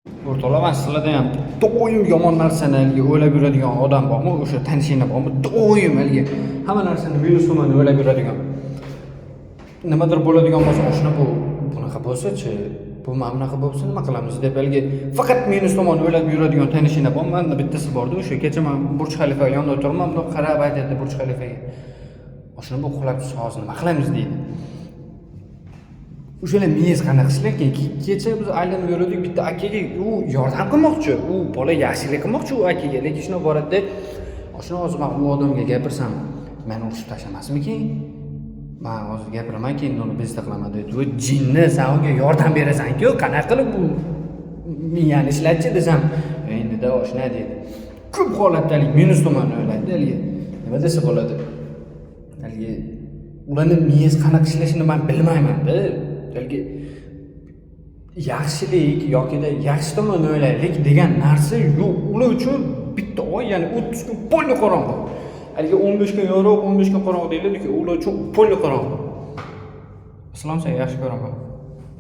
O'rtoqlar, sizlarda ham doim yomon narsani o'ylab yuradigan odam bormi? O'sha tanishinglar bormi? Doim hamma narsani minus tomon o'ylab yuradigan. Nimadir bo'ladigan bo'lsa, oshna bu bunaqa bo'lsa-chi, bu mana bunaqa bo'lsa nima qilamiz deb faqat minus tomon o'ylab yuradigan tanishinglar bormi? Menda bittasi bor-da, o'sha kecha men Burj Xalifa yonida o'tiribman, bundoq qarab aytadi Burj Xalifaga. Oshna bu qulab tushsa hozir nima qilamiz deydi. O'shalar miyiz qanaqa ishlarkan, kecha biz aylanib yurdik, bitta akaga u yordam qilmoqchi, u bola yaxshilik qilmoqchi u akaga, lekin shuna boradi. Oshna hozir men u odamga gapirsam, meni urishib tashlamasmikin? Men hozir gapiraman, keyin uni bezda qilaman dedi. "Voy jinni, sen unga yordam berasan-ku, qanaqa qilib bu miyani ishlatchi" desam, "Endi-da oshna" dedi. Ko'p holatdalik minus tomon o'ylaydi, nima desa bo'ladi? Ularning miyiz qanaqa ishlashini men bilmayman-da. Yaxshilik yoki-da yaxshi tomon o'ylaylik degan narsa yo'q. Ular uchun bitta oy, ya'ni 30 kun polni qorong'i. 15 kun yorug', 15 kun qorong'i deyiladi-ku, ular uchun polni qorong'i. Islom sen yaxshi ko'raman.